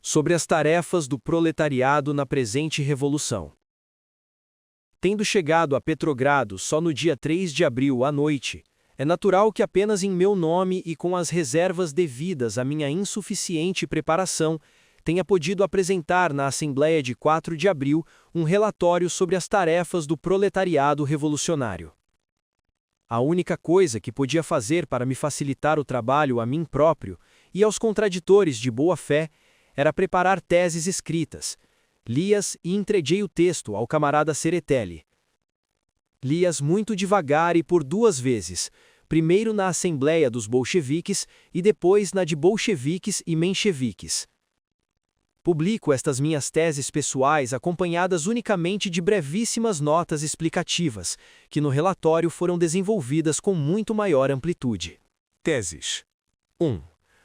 sobre as tarefas do proletariado na presente revolução. Tendo chegado a Petrogrado só no dia 3 de abril à noite, é natural que apenas em meu nome e com as reservas devidas à minha insuficiente preparação, tenha podido apresentar na Assembleia de 4 de abril um relatório sobre as tarefas do proletariado revolucionário. A única coisa que podia fazer para me facilitar o trabalho a mim próprio e aos contraditores de boa-fé era preparar teses escritas. Li-as e entreguei o texto ao camarada Tsereteli. Li-as muito devagar e por 2 vezes, primeiro na Assembleia dos Bolcheviques e depois na de bolcheviques e mencheviques. Publico estas minhas teses pessoais acompanhadas unicamente de brevíssimas notas explicativas, que no relatório foram desenvolvidas com muito maior amplitude. Teses 1.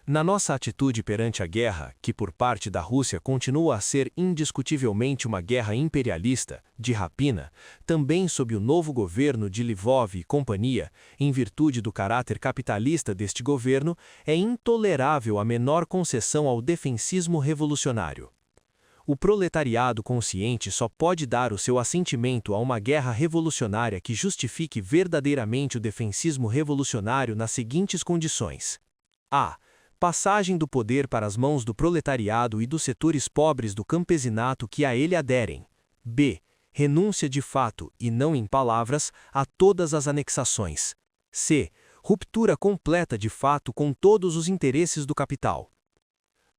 Na nossa atitude perante a guerra, que por parte da Rússia continua a ser indiscutivelmente uma guerra imperialista, de rapina, também sob o novo governo de Lvov e companhia, em virtude do caráter capitalista deste governo, é intolerável a menor concessão ao defensismo revolucionário. O proletariado consciente só pode dar o seu assentimento a uma guerra revolucionária que justifique verdadeiramente o defensismo revolucionário nas seguintes condições: a. Passagem do poder para as mãos do proletariado e dos setores pobres do campesinato que a ele aderem. B. Renúncia de fato, e não em palavras, a todas as anexações. C. Ruptura completa de fato com todos os interesses do capital.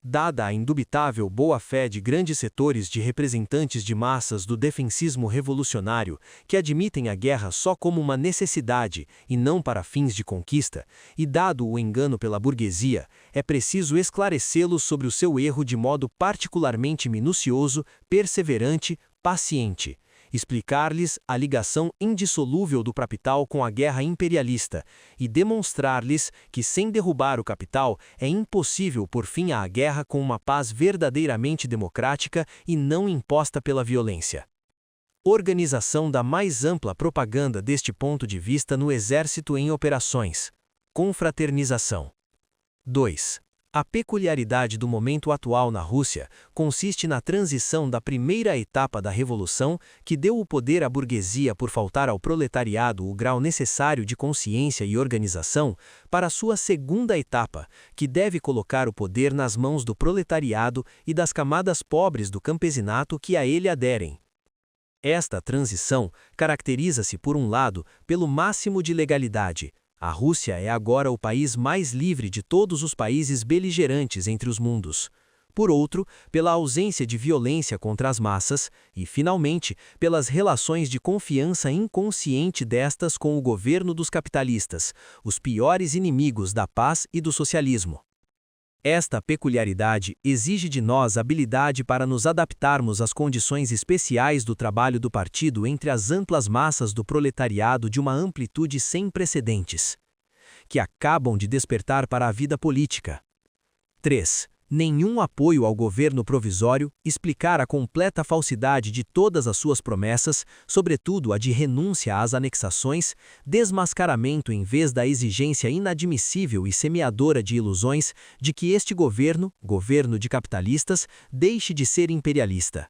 Dada a indubitável boa-fé de grandes setores de representantes de massas do defensismo revolucionário, que admitem a guerra só como uma necessidade e não para fins de conquista, e dado o engano pela burguesia, é preciso esclarecê-los sobre o seu erro de modo particularmente minucioso, perseverante, paciente. Explicar-lhes a ligação indissolúvel do capital com a guerra imperialista e demonstrar-lhes que, sem derrubar o capital, é impossível pôr fim à guerra com uma paz verdadeiramente democrática e não imposta pela violência. Organização da mais ampla propaganda deste ponto de vista no exército em operações. Confraternização. 2. A peculiaridade do momento atual na Rússia consiste na transição da primeira etapa da revolução, que deu o poder à burguesia por faltar ao proletariado o grau necessário de consciência e organização, para a sua segunda etapa, que deve colocar o poder nas mãos do proletariado e das camadas pobres do campesinato que a ele aderem. Esta transição caracteriza-se, por um lado, pelo máximo de legalidade. A Rússia é agora o país mais livre de todos os países beligerantes entre os mundos. Por outro, pela ausência de violência contra as massas e, finalmente, pelas relações de confiança inconsciente destas com o governo dos capitalistas, os piores inimigos da paz e do socialismo. Esta peculiaridade exige de nós habilidade para nos adaptarmos às condições especiais do trabalho do partido entre as amplas massas do proletariado de uma amplitude sem precedentes, que acabam de despertar para a vida política. 3. Nenhum apoio ao governo provisório, explicar a completa falsidade de todas as suas promessas, sobretudo a de renúncia às anexações, desmascaramento em vez da exigência inadmissível e semeadora de ilusões de que este governo de capitalistas, deixe de ser imperialista.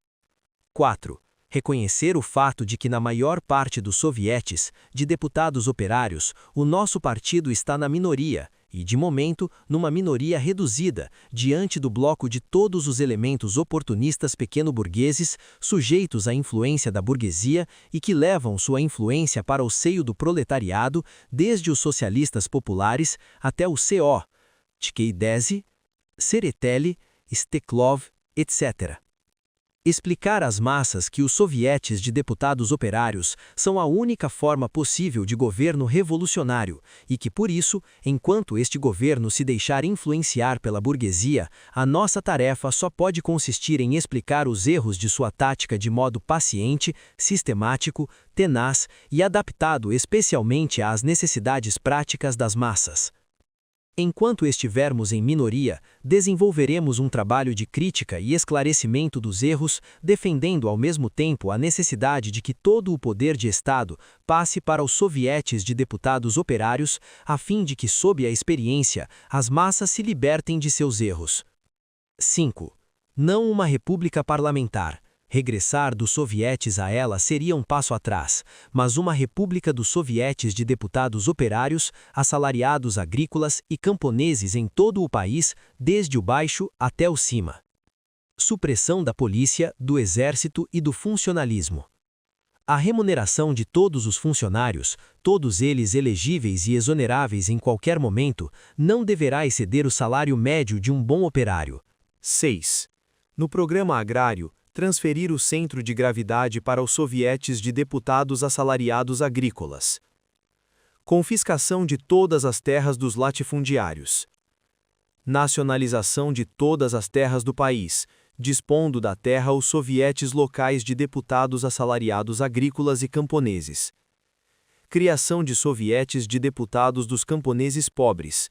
4. Reconhecer o fato de que na maior parte dos sovietes, de deputados operários, o nosso partido está na minoria, e, de momento, numa minoria reduzida, diante do bloco de todos os elementos oportunistas pequeno-burgueses, sujeitos à influência da burguesia e que levam sua influência para o seio do proletariado, desde os socialistas populares até o CO, Tcheidze, Tsereteli, Steklov, etc. Explicar às massas que os sovietes de deputados operários são a única forma possível de governo revolucionário e que, por isso, enquanto este governo se deixar influenciar pela burguesia, a nossa tarefa só pode consistir em explicar os erros de sua tática de modo paciente, sistemático, tenaz e adaptado especialmente às necessidades práticas das massas. Enquanto estivermos em minoria, desenvolveremos um trabalho de crítica e esclarecimento dos erros, defendendo ao mesmo tempo a necessidade de que todo o poder de Estado passe para os sovietes de deputados operários, a fim de que, sob a experiência, as massas se libertem de seus erros. 5. Não uma república parlamentar. Regressar dos sovietes a ela seria um passo atrás, mas uma república dos sovietes de deputados operários, assalariados agrícolas e camponeses em todo o país, desde o baixo até o cima. Supressão da polícia, do exército e do funcionalismo. A remuneração de todos os funcionários, todos eles elegíveis e exoneráveis em qualquer momento, não deverá exceder o salário médio de um bom operário. 6. No programa agrário, transferir o centro de gravidade para os sovietes de deputados assalariados agrícolas. Confiscação de todas as terras dos latifundiários. Nacionalização de todas as terras do país, dispondo da terra aos sovietes locais de deputados assalariados agrícolas e camponeses. Criação de sovietes de deputados dos camponeses pobres.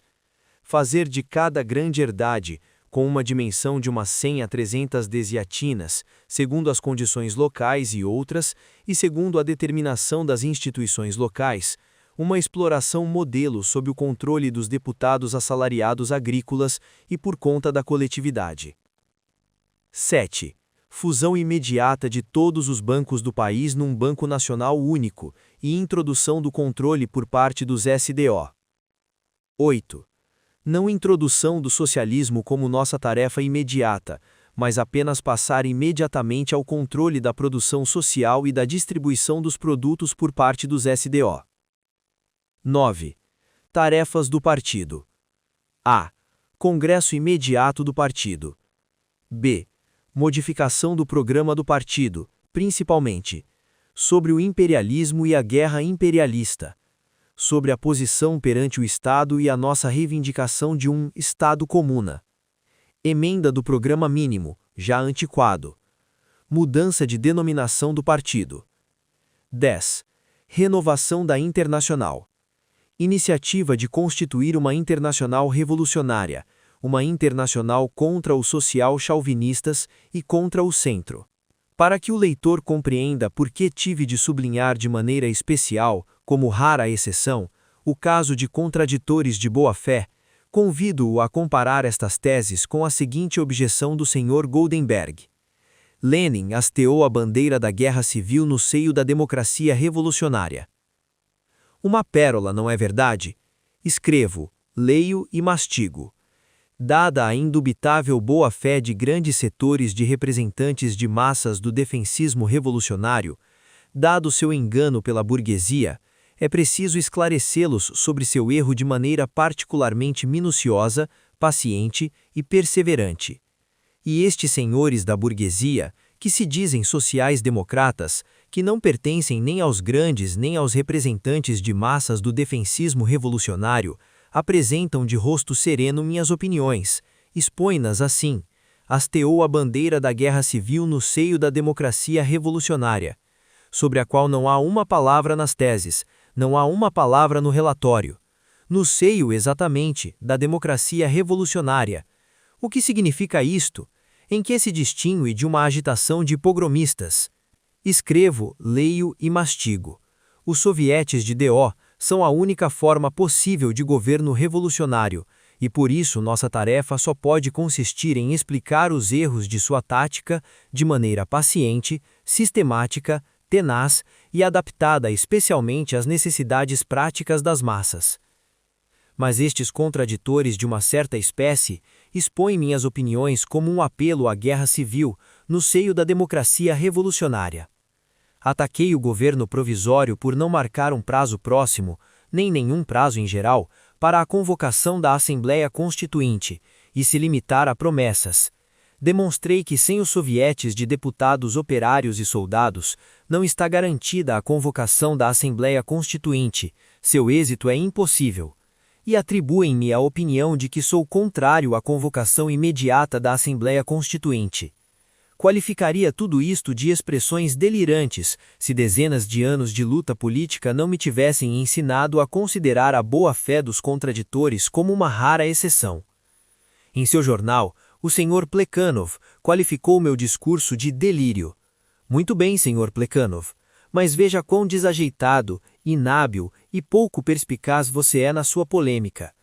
Fazer de cada grande herdade, com uma dimensão de umas 100 a 300 desiatinas, segundo as condições locais e outras, e segundo a determinação das instituições locais, uma exploração modelo sob o controle dos deputados assalariados agrícolas e por conta da coletividade. 7. Fusão imediata de todos os bancos do país num banco nacional único e introdução do controle por parte dos SDO. 8. Não introdução do socialismo como nossa tarefa imediata, mas apenas passar imediatamente ao controle da produção social e da distribuição dos produtos por parte dos SDO. 9. Tarefas do partido. A. Congresso imediato do partido. B. Modificação do programa do partido, principalmente sobre o imperialismo e a guerra imperialista, sobre a posição perante o Estado e a nossa reivindicação de um Estado comuna. Emenda do programa mínimo, já antiquado. Mudança de denominação do partido. 10. Renovação da Internacional. Iniciativa de constituir uma internacional revolucionária, uma internacional contra os social-chauvinistas e contra o centro. Para que o leitor compreenda por que tive de sublinhar de maneira especial, como rara exceção, o caso de contraditores de boa-fé, convido-o a comparar estas teses com a seguinte objeção do Sr. Goldenberg. Lenin hasteou a bandeira da guerra civil no seio da democracia revolucionária. Uma pérola, não é verdade? Escrevo, leio e mastigo. Dada a indubitável boa-fé de grandes setores de representantes de massas do defensismo revolucionário, dado seu engano pela burguesia, é preciso esclarecê-los sobre seu erro de maneira particularmente minuciosa, paciente e perseverante. E estes senhores da burguesia, que se dizem sociais-democratas, que não pertencem nem aos grandes nem aos representantes de massas do defensismo revolucionário, apresentam de rosto sereno minhas opiniões, expõe-nas assim, hasteou a bandeira da guerra civil no seio da democracia revolucionária, sobre a qual não há uma palavra nas teses, não há uma palavra no relatório. No seio, exatamente, da democracia revolucionária. O que significa isto? Em que se distingue de uma agitação de pogromistas? Escrevo, leio e mastigo. Os sovietes de DO são a única forma possível de governo revolucionário, e por isso nossa tarefa só pode consistir em explicar os erros de sua tática de maneira paciente, sistemática, tenaz e adaptada especialmente às necessidades práticas das massas. Mas estes contraditores de uma certa espécie expõem minhas opiniões como um apelo à guerra civil no seio da democracia revolucionária. Ataquei o governo provisório por não marcar um prazo próximo, nem nenhum prazo em geral, para a convocação da Assembleia Constituinte, e se limitar a promessas. Demonstrei que sem os sovietes de deputados operários e soldados, não está garantida a convocação da Assembleia Constituinte, seu êxito é impossível. E atribuem-me a opinião de que sou contrário à convocação imediata da Assembleia Constituinte. Qualificaria tudo isto de expressões delirantes, se dezenas de anos de luta política não me tivessem ensinado a considerar a boa-fé dos contraditores como uma rara exceção. Em seu jornal, o Sr. Plekhanov qualificou meu discurso de delírio. Muito bem, Sr. Plekhanov, mas veja quão desajeitado, inábil e pouco perspicaz você é na sua polêmica.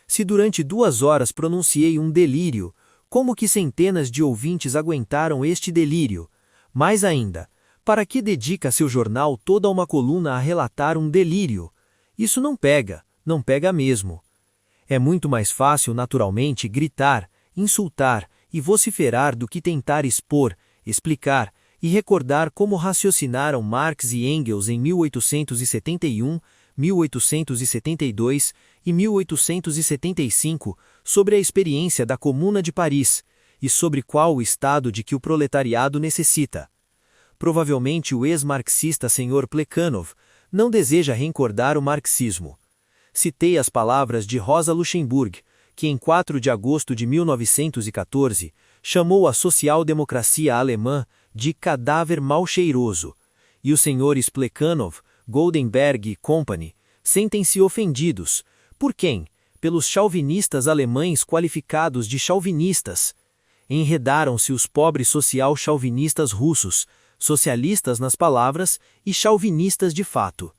Se durante 2 horas pronunciei um delírio, Como que centenas de ouvintes aguentaram este delírio? Mais ainda, para que dedica seu jornal toda uma coluna a relatar um delírio? Isso não pega mesmo. É muito mais fácil, naturalmente, gritar, insultar e vociferar do que tentar expor, explicar e recordar como raciocinaram Marx e Engels em 1871, 1872 e 1875 sobre a experiência da Comuna de Paris e sobre qual o estado de que o proletariado necessita. Provavelmente o ex-marxista Sr. Plekhanov não deseja recordar o marxismo. Citei as palavras de Rosa Luxemburg, que em 4 de agosto de 1914 chamou a social-democracia alemã de cadáver mal cheiroso, e os senhores Plekhanov, Goldenberg e Company sentem-se ofendidos. Por quem? Pelos chauvinistas alemães qualificados de chauvinistas. Enredaram-se os pobres social-chauvinistas russos, socialistas nas palavras e chauvinistas de fato.